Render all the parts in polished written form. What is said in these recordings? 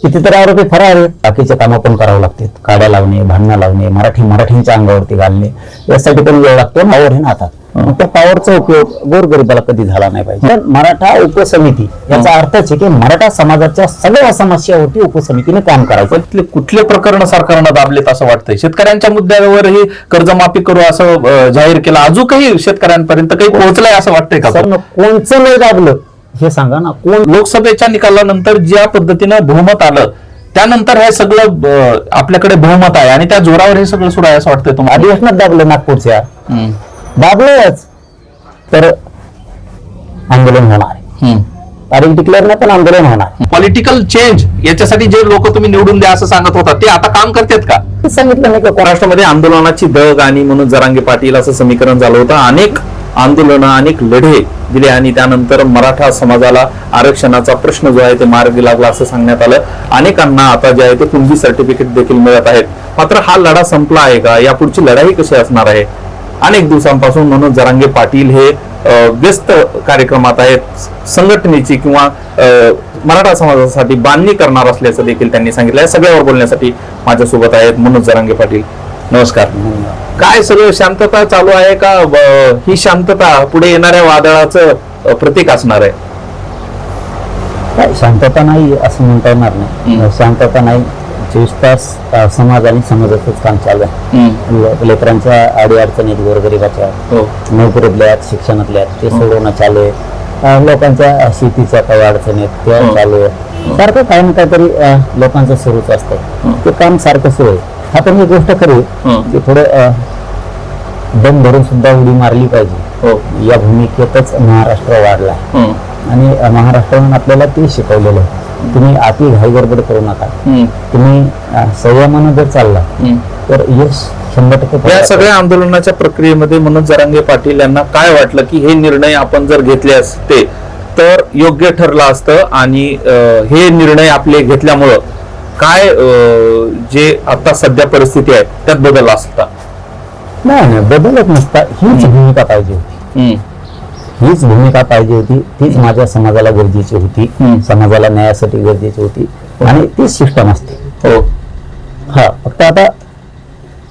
कितीतरी आरोपी फरार आहेत. बाकीचे कामं पण करावं लागतात. काड्या लावणे, भांडणं लावणे, मराठींच्या अंगावरती घालणे, यासाठी पण वेळ लागतो. पावर आहे ना आता, मग त्या पॉवरचा उपयोग गोरगरिबाला कधी झाला नाही पाहिजे. तर मराठा उपसमिती याचा अर्थच आहे की मराठा समाजाच्या सगळ्या समस्यावरती उपसमितीने काम करायचं. कुठले प्रकरण सरकारनं दाबलेत असं वाटतंय? शेतकऱ्यांच्या मुद्द्यावरही कर्जमाफी करू असं जाहीर केलं, अजून काही शेतकऱ्यांपर्यंत काही पोहोचलंय असं वाटतंय का? सर, कोणचं नाही दाबलं हे सांगा ना. कोण? लोकसभेच्या निकालानंतर ज्या पद्धतीनं बहुमत आलं त्यानंतर हे सगळं आपल्याकडे बहुमत आहे आणि त्या जोरावर हे सगळं सुरू आहे असं वाटतंय तुम्हाला? अधिवेशनात दाबलं नागपूरच्या, दाबलंच तर आंदोलन होणार. तारीख डिक्लेअर नाही पण आंदोलन होणार. पॉलिटिकल चेंज याच्यासाठी जे लोक तुम्ही निवडून द्या असं सांगत होता ते आता काम करतात का? सांगितलं नाही का महाराष्ट्रामध्ये आंदोलनाची दग आणि म्हणून जरांगे पाटील असं समीकरण झालं होतं. अनेक आंदोलनं, अनेक लढे दिले आणि त्यानंतर मराठा समाजाला आरक्षणाचा प्रश्न जो आहे ते मार्गी लागला असं सांगण्यात आलं. अनेकांना आता जे आहे ते कुणबी सर्टिफिकेट देखील मिळत आहेत. मात्र हा लढा संपला आहे का? यापुढची लढाई कशी असणार आहे? अनेक दिवसांपासून मनोज जरांगे पाटील हे व्यस्त कार्यक्रमात आहेत. संघटनेची किंवा मराठा समाजासाठी बांधणी करणार असल्याचं देखील त्यांनी सांगितलं. सगळ्यावर बोलण्यासाठी माझ्यासोबत आहेत मनोज जरांगे पाटील. नमस्कार. काय सगळं शांतता चालू आहे का? ही शांतता पुढे येणाऱ्या वादळाचं प्रतीक असणार आहे? काय शांतता नाही असं म्हणता येणार नाही. शांतता नाही. 24 तास समाज आणि समाजाचंच काम चालू आहे. लेकरांच्या अडीअडचणीत, गोरगरिबाच्या, नोकरीतल्या, शिक्षणातल्या ते सोडवणं चालू आहे. लोकांच्या शेतीच्या काही अडचणीत त्या चालू आहे. सारखं काही ना काहीतरी लोकांचं सुरूच असतं. ते काम सारखं सुरू आहे. आपण एक गोष्ट करू की थोडं दम भरून सुद्धा उडी मारली पाहिजे. या भूमिकेतच महाराष्ट्र वाढला आणि महाराष्ट्राने आपल्याला ते शिकवलेलं आहे. तुम्ही अति घाई गडबड करू नका. तुम्ही संयमानं जर चालला तर यश 100%. या सगळ्या आंदोलनाच्या प्रक्रियेमध्ये मनोज जरांगे पाटील यांना काय वाटलं की हे निर्णय आपण जर घेतले असते तर योग्य ठरलं असतं आणि हे निर्णय आपले घेतल्यामुळं काय जे आता सध्या परिस्थिती आहे त्यात बदल असता? नाही, बदलत नसता. हीच भूमिका पाहिजे होती. हीच भूमिका पाहिजे होती. तीच माझ्या समाजाला गरजेची होती. समाजाला न्यायासाठी गरजेची होती आणि तीच सिस्टम असते. हा, फक्त आता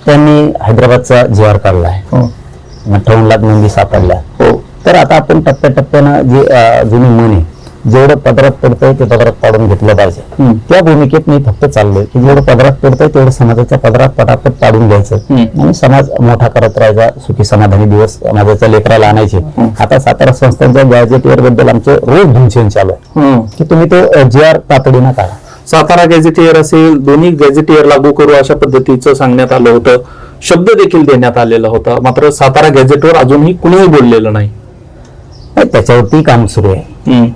त्यांनी हैदराबादचा JR काढला आहे. 58 लाख नोंदी सापडल्या. तर आता आपण टप्प्याटप्प्यानं जे जुनी मन आहे, जेवढं पदरात पडतंय ते पदरात पाडून घेतलं पाहिजे. त्या भूमिकेत मी फक्त चाललोय की जेवढं पदरात पडतंय तेवढं समाजाच्या पदरात पटापट पाडून घ्यायचं आणि समाज मोठा करत राहायचा. सुखी समाधानी दिवस समाजाच्या लेकराला आणायचे. आता सातारा संस्थांच्या गॅजेटियर बद्दल आमचे रोज धुमशेन चालू आहे की तुम्ही तो JR तातडीनं काढा. सातारा गॅझेटियर असेल, दोन्ही गॅझेटियर लागू करू अशा पद्धतीचं सांगण्यात आलं होतं. शब्द देखील देण्यात आलेला होता. मात्र सातारा गॅझेटवर अजूनही कुणीही बोललेलं नाही. त्याच्यावरती काम सुरू आहे.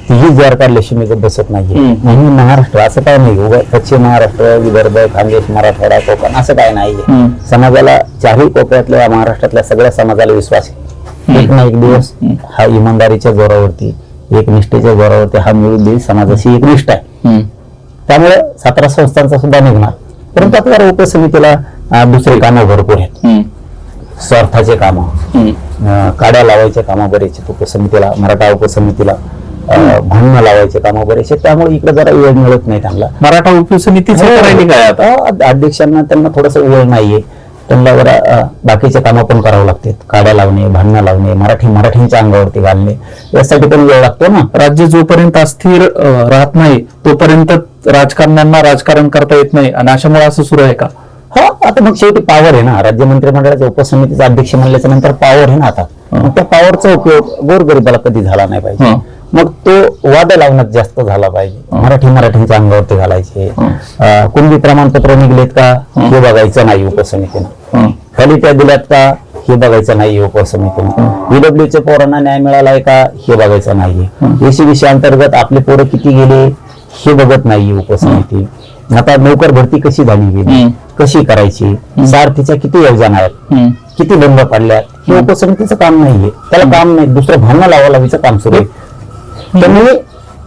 तीही JR काढल्याशिवाय मी बसत नाहीये. म्हणून महाराष्ट्र असं काय नाही, पश्चिम महाराष्ट्र, विदर्भ, खानदेश, मराठवाडा, कोकण असं काय नाहीये. समाजाला चारही कोपऱ्यातल्या महाराष्ट्रातल्या सगळ्या समाजाला विश्वास आहे. एक ना एक दिवस हा इमानदारीच्या जोरावरती, एकनिष्ठेच्या जोरावरती हा मिळून देईल. समाजाशी एकनिष्ठ आहे. त्यामुळे सातारा संस्थांचा सुद्धा निघणार. परंतु आपल्या उपसमितीला दुसरे कामं भरपूर आहेत. स्वार्थाचे कामं, काड्या लावायचे कामं बरेच उपसमितीला, मराठा उपसमितीला भांडणं लावायचे कामं बरेचसे. त्यामुळे इकडे जरा वेळ मिळत नाही त्यांना. मराठा उपसमितीच अध्यक्षांना त्यांना थोडस वेळ नाहीये. त्यांना जरा बाकीचे कामं पण करावं लागतात. काड्या लावणे, भांडणं लावणे, मराठींच्या अंगावरती घालणे, यासाठी पण वेळ लागतो ना. राज्य जोपर्यंत अस्थिर राहत नाही तोपर्यंत राजकारण्यांना राजकारण करता येत नाही आणि अशामुळे असं सुरू आहे का? हा, आता मग शेवटी पॉवर आहे ना. राज्य मंत्रिमंडळाच्या उपसमितीचा अध्यक्ष म्हणल्याच्या नंतर पॉवर आहे ना. आता मग त्या पॉवरचा उपयोग गोरगरिबाला कधी झाला नाही पाहिजे. मग तो वाद लावण्यात जास्त झाला पाहिजे. मराठींच्या अंगावरती घालायचे. कुणबी प्रमाणपत्र निघलेत का हे बघायचं नाही उपसमितीनं. खाली त्या दिल्यात का हे बघायचं नाही उपसमितीनं. ईडब्ल्यूच्या पोरांना न्याय मिळालाय का हे बघायचं नाहीये. एसीबीसी अंतर्गत आपले पोरं किती गेले हे बघत नाही उपसमिती. आता नोकर भरती कशी झाली गेली, कशी करायची, सारथीच्या किती योजना आहेत, किती बंद पडल्या, हे उपसमितीचं काम नाहीये. त्याला काम नाही, दुसरं भांडणं लावायचं काम सुरू आहे.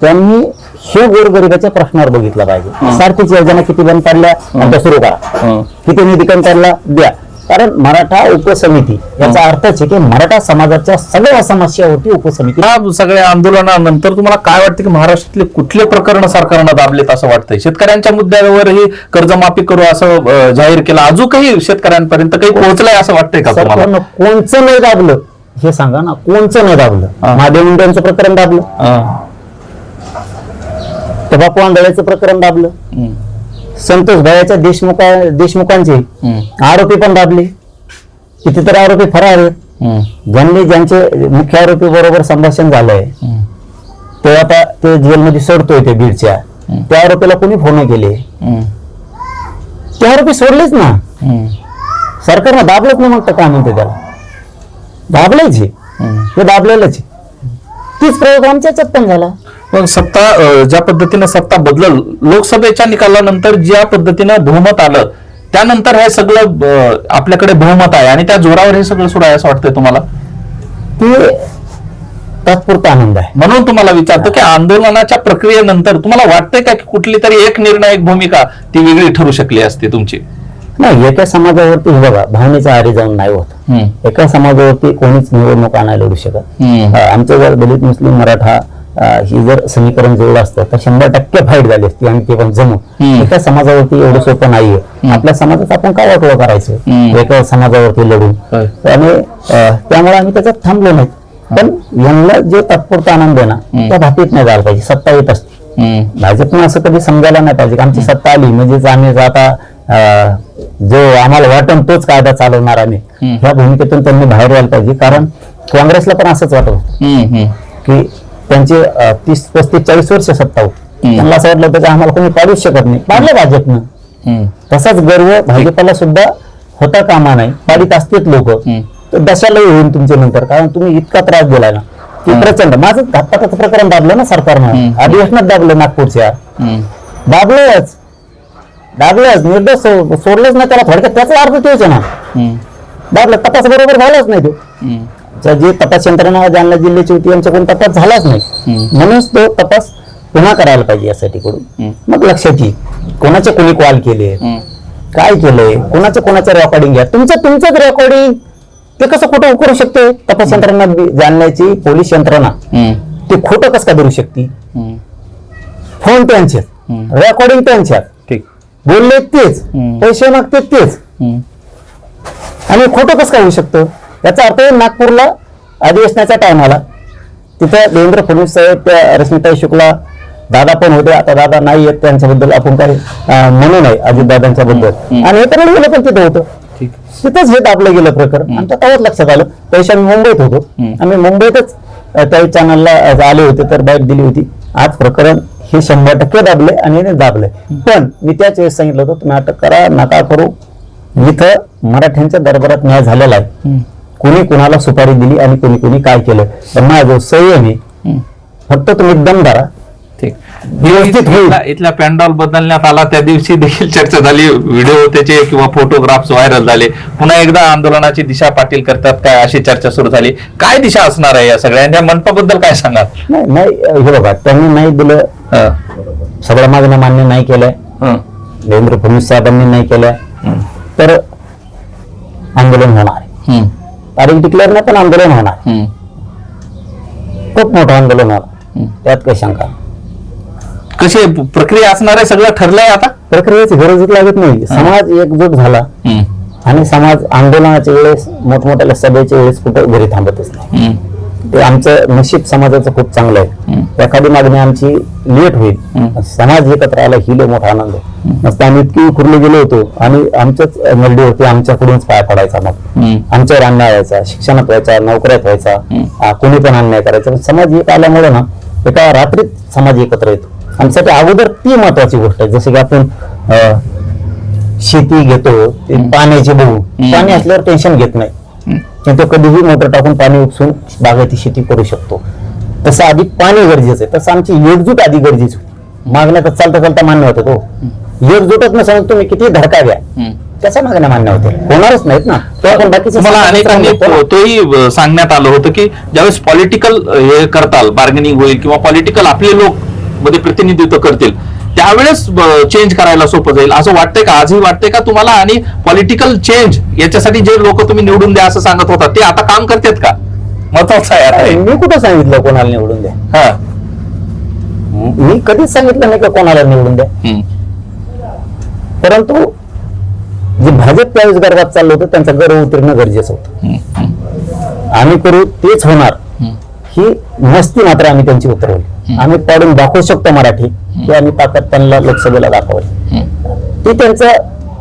त्यांनी हे गोरगरिबाच्या प्रश्नावर बघितलं पाहिजे. सारथीची योजना किती बंद पडल्या आता सुरू करा, किती निधी कमी पडला द्या. कारण मराठा उपसमिती याचा अर्थच आहे की मराठा समाजाच्या सगळ्या समस्यावरती उपसमिती. या सगळ्या आंदोलनानंतर तुम्हाला काय वाटतं की महाराष्ट्रातले कुठले प्रकरण सरकारनं दाबलेत असं वाटतंय? शेतकऱ्यांच्या मुद्द्यावरही कर्जमाफी करू असं जाहीर केलं, अजून काही शेतकऱ्यांपर्यंत काही पोहोचलंय असं वाटतंय का तुम्हाला? सरकारनं कोणचं नाही दाबलं हे सांगा ना, कोणचं नाही दाबलं? महादेव मुंडेंचं प्रकरण दाबलं, बापू आंधळेचं प्रकरण दाबलं, संतोष भैयाच्या देशमुखांचे आरोपी पण दाबले, कितीतरी आरोपी फरार आहेत. ज्यांचे मुख्य आरोपी बरोबर संभाषण झालंय ते आता ते जेलमध्ये सोडतोय ते बीडच्या, त्या आरोपीला कोणी फोन केले? ते आरोपी सोडलेच ना, सरकारनं दाबलंच नाही. मग तर काय म्हणते त्याला? दाबलेच ते दाबलेलंच. तीच प्रयोग आमच्या याच्यात पण झाला. पण सत्ता ज्या पद्धतीनं सत्ता बदलल, लोकसभेच्या निकालानंतर ज्या पद्धतीनं बहुमत आलं त्यानंतर हे सगळं आपल्याकडे बहुमत आहे आणि त्या जोरावर हे सगळं सुरू आहे असं वाटतंय तुम्हाला? ते तात्पुरता आनंद आहे. म्हणून तुम्हाला विचारतो की आंदोलनाच्या प्रक्रियेनंतर तुम्हाला वाटतंय का की कुठली तरी एक निर्णायक भूमिका ती वेगळी ठरू शकली असते तुमची? नाही, एका समाजावरती हे बघा भावनेच्या आरी जाऊन नाही होत. एका समाजावरती कोणीच निवडणूक आणायला लढू शकत. आमच्या जर दलित मुस्लिम मराठा ही जर समीकरण जुळलं असतं तर 100% फाईट झाली असती आणि ते पण जमू. एका समाजावरती एवढं सोपं नाहीये. आपल्या समाजात आपण काय वाटलं करायचं एका समाजावरती लढून, आणि त्यामुळे आम्ही त्याच्यात थांबलो नाही. पण यांना जे तात्पुरता आनंद आहे ना त्या भातीत नाही झाला पाहिजे. सत्ता येत असते, भाजपनं असं कधी समजायला नाही पाहिजे की आमची सत्ता आली म्हणजेच आम्ही आता जो आम्हाला वाटण तोच कायदा चालवणार आम्ही, ह्या भूमिकेतून त्यांनी बाहेर यायला पाहिजे. कारण काँग्रेसला पण असंच वाटत होतं की त्यांचे 30, 35, 40 वर्ष सत्ता होती. त्यांना असं वाटलं होतं की आम्हाला कोणी पाडूच शकत नाही. पाडलं भाजपनं. तसाच गर्व भाजपला सुद्धा होता कामा नाही. पाडित असतेच लोक तर दशालाही होईल तुमच्या नंतर, कारण तुम्ही इतका त्रास दिलाय ना की प्रचंड. माझं घातपाताचं प्रकरण दाबलं ना सरकारनं, अधिवेशनात दाबलं नागपूरच्या, दाबलंच निर्दोष सोडलंच ना त्याला. थोडक्यात त्याचा अर्थ तोच आहे ना, दाबलं. तपास बरोबर झालाच नाही तो. जे तपास यंत्रणा जालना जिल्ह्याची होती यांच्याकडून तपास झालाच नाही, म्हणूनच तो तपास पुन्हा करायला पाहिजे यासाठी कडून. मग लक्षात येईल कोणाचे कोणी कॉल केले, काय केलंय, कोणाचं रेकॉर्डिंग घ्या. तुमचंच रेकॉर्डिंग ते कसं खोटं करू शकते? तपास यंत्रणा जालन्याची पोलीस यंत्रणा ते खोटं कसं काय धरू शकते? फोन त्यांचे, रेकॉर्डिंग त्यांच्यात, बोलले तेच, पैसे मागते तेच, आणि खोटं कसं काय होऊ शकतं? याचा अर्थ नागपूरला अधिवेशनाच्या टायमाला तिथं देवेंद्र फडणवीस साहेब, त्या रश्मिताई शुक्ला, दादा पण होते. आता दादा नाही येत, त्यांच्याबद्दल आपण काही म्हणू नये अजितदादांच्या बद्दल. आणि हे तर गेलं पण तिथं होतं, तिथंच हे दाबलं गेलं प्रकरण. आमच्या तेव्हाच लक्षात आलं. पैसे आम्ही मुंबईत होतो, आम्ही मुंबईतच त्या चॅनलला आले होते तर बाईट दिली होती. आज प्रकरण हे 100% दाबले आणि याने दाबले. पण मी त्याच वेळेस सांगितलं होतं तुम्ही अटक करा, नका करू. इथं मराठ्यांच्या दरबारात न्याय झालेला आहे. कोणी कोणाला सुपारी दिली आणि कोणी काय केलं तर माझा संयम आहे. फक्त तुम्ही दम धरा, व्यवस्थित होईल. इथल्या पॅन्डॉल बदलण्यात आला त्या दिवशी देखील चर्चा झाली, व्हिडिओ त्याचे किंवा फोटोग्राफ्स व्हायरल झाले. पुन्हा एकदा आंदोलनाची दिशा पाटील करतात काय अशी चर्चा सुरू झाली. काय दिशा असणार आहे या सगळ्यांच्या? मनपाबद्दल काय सांगाल? नाही हे बघा, त्यांनी नाही दिलं, सगळ्या मागण्या मान्य नाही केल्या, देवेंद्र फडणवीस साहेबांनी नाही केल्या तर आंदोलन होणार. तारीख डिक्लेअर नाही पण आंदोलन होणार, खूप मोठं आंदोलन होणार, त्यात काही शंका. कशी प्रक्रिया असणार आहे? सगळं ठरलंय आता? प्रक्रियेची गरजच लागत नाही. समाज एकजूट झाला आणि समाज आंदोलनाच्या वेळेस, मोठमोठ्या सभेच्या वेळेस कुठं घरी थांबतच नाही. ते आमचं नशीब समाजाचं खूप चांगलं आहे. एखादी मागणी आमची लेट होईल, समाज एकत्र आला ही लय मोठा आनंद आहे. मस्त आम्ही इतकी उखरले गेलो होतो आणि आमच्याच नरडीवरती आमच्याकडूनच पाया पडायचा. मग आमच्यावर अन्याय व्हायचा, शिक्षणात व्हायचा, नोकऱ्यात व्हायचा, कोणी पण अन्याय करायचा. समाज एक आल्यामुळे ना एका रात्रीत समाज एकत्र येतो. आमच्यासाठी अगोदर ती महत्वाची गोष्ट आहे. जसं की आपण शेती घेतो, ते पाण्याची बघू, पाणी असल्यावर टेन्शन घेत नाही, तो कधीही मोटर टाकून पाणी उपसून बागायती शेती करू शकतो. तसं आधी पाणी गरजेचं आहे, तसं आमची एकजूट आधी गरजेची होती. मागण्या तर चालता मान्य होतं. तो एकजूटच नसेल तुम्ही किती धडका द्या, त्याच्या मागण्या मान्य होते, होणारच नाहीत ना. तो आपण बाकीचं मला अनेकांनी तोही सांगण्यात आलं होतं की ज्यावेळेस पॉलिटिकल हे करताल, बार्गेनिंग होईल किंवा पॉलिटिकल आपले लोक मध्ये प्रतिनिधित्व करतील त्यावेळेस चेंज करायला सोपं जाईल असं वाटतंय का? आजही वाटतंय का तुम्हाला? आणि पॉलिटिकल चेंज याच्यासाठी जे लोक तुम्ही निवडून द्या असं सांगत होता ते आता काम करतात का? महत्वाचं आहे आता हे. मी कुठं सांगितलं कोणाला निवडून द्या? हा. मी कधीच सांगितलं नाही का कोणाला निवडून द्या. हम्म. परंतु जे भाजप त्यावेळेस गर्भात चाललं होतं त्यांचा गर्व उतरणं गरजेचं होतं. आम्ही करू तेच होणार ही मस्ती मात्र आम्ही त्यांची उतरवली. आम्ही पाडून दाखवू शकतो मराठी की आम्ही ताकद त्यांना लोकसभेला दाखवली. ती त्यांचा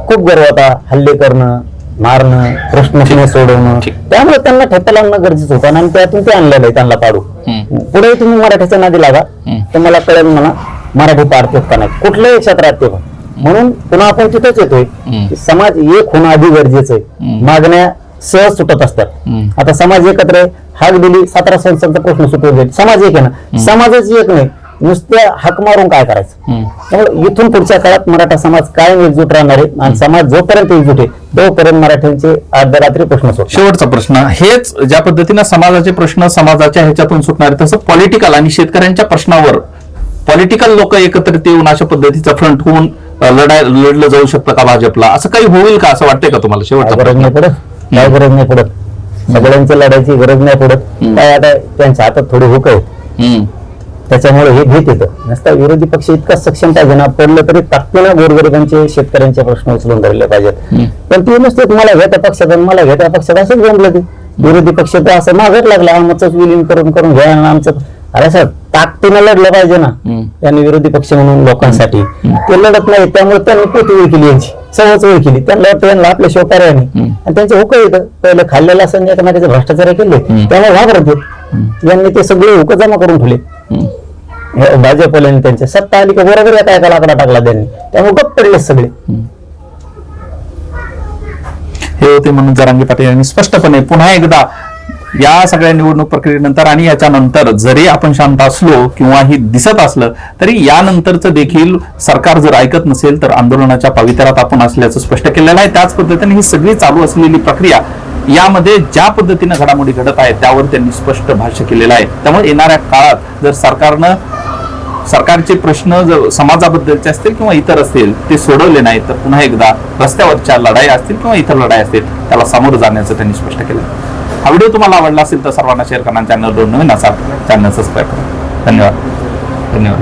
खूप गर्व होता. हल्ले करणं, मारणं, प्रश्न सोडवणं, त्यामुळे त्यांना ठेपा लावणं गरजेचं होतं आणि त्यातून ते आणलेलं आहे त्यांना पाडू. पुढे तुम्ही मराठीच्या नादी लागा तर मला कळेल म्हणा मराठी पाडतात का नाही कुठल्याही क्षेत्रात ते. म्हणून पुन्हा आपण तिथंच येतोय की समाज एक होणं आधी गरजेचं आहे. मागण्या सहज सुटत असतात. आता समाज एकत्र आहे, हाक दिली 17 संस्थांचा प्रश्न सुटून जाईल. समाज एक आहे ना, समाजच एक नाही, नुसत्या हाक मारून काय करायचं. त्यामुळे इथून पुढच्या काळात मराठा समाज कायम एकजूट राहणार आहे आणि समाज जोपर्यंत एकजूट आहे तोपर्यंत मराठ्यांचे अर्ध्या रात्री प्रश्न सुटतात. शेवटचा प्रश्न हेच, ज्या पद्धतीनं समाजाचे प्रश्न समाजाच्या ह्याच्यातून सुटणार आहे, तसं पॉलिटिकल आणि शेतकऱ्यांच्या प्रश्नावर पॉलिटिकल लोक एकत्रित येऊन अशा पद्धतीचा फ्रंट होऊन लढलं जाऊ शकतं का भाजपला? असं काही होईल का असं वाटतंय का तुम्हाला? शेवटचा गरज प्रश्न. नाही पडत, काय गरज नाही पडत. सगळ्यांच्या लढायची गरज नाही पडत. काय आता त्यांच्या हातात थोडी हुक आहे हम्म. त्याच्यामुळे हे भीत येतं. नसता विरोधी पक्ष इतका सक्षम पाहिजे ना, पडलं तरी ताकदीनं गोरगरिबांचे शेतकऱ्यांचे प्रश्न उचलून धरले पाहिजेत. पण ते नसते मला घ्या त्या पक्षात आणि मला घ्या त्या पक्षात असंच जमलं. ते विरोधी पक्ष तर असं मागत लागला आमचंच विलीन करून घ्या आमचं. अरे सर ताकदीनं लढलं पाहिजे ना त्यांनी विरोधी पक्ष म्हणून लोकांसाठी. ते लढत नाही त्यामुळे त्यांनी पोटी ओळख केली, यांची सवच ओळख केली. त्यांना वाटतं यांना आपल्या शेवटाऱ्याने आणि त्यांचे हुक येतं. पहिलं खाल्लेलं असं एकमेकाचे भ्रष्टाचार केले त्यामुळे घाबरत होते. यांनी ते सगळे हुक जमा करून ठेवले. भाजपवाल्यांनी त्यांच्या सत्ता आली का बरोबर एका एका लाकडा टाकला त्यांनी, त्यामुळे गप्प पडले सगळे. हे होते म्हणून जरांगे पाटील यांनी स्पष्टपणे पुन्हा एकदा या सगळ्या निवडणूक प्रक्रियेनंतर आणि याच्यानंतर जरी आपण शांत असलो किंवा ही दिसत असलं तरी यानंतरचं देखील सरकार जर ऐकत नसेल तर आंदोलनाच्या पवित्र्यात आपण असल्याचं स्पष्ट केलेलं आहे. त्याच पद्धतीने ही सगळी चालू असलेली प्रक्रिया यामध्ये ज्या पद्धतीने घडामोडी घडत आहेत त्यावर त्यांनी स्पष्ट भाष्य केलेलं आहे. त्यामुळे येणाऱ्या काळात जर सरकारचे प्रश्न जर समाजाबद्दलचे असतील किंवा इतर असतील ते सोडवले नाही तर पुन्हा एकदा रस्त्यावरच्या लढाई असतील किंवा इतर लढाई असतील त्याला सामोरं जाण्याचं त्यांनी स्पष्ट केलं. हा व्हिडिओ तुम्हाला आवडला असेल तर सर्वांना शेअर करा. चॅनल नवीन असाल चॅनल सबस्क्राईब करा. धन्यवाद.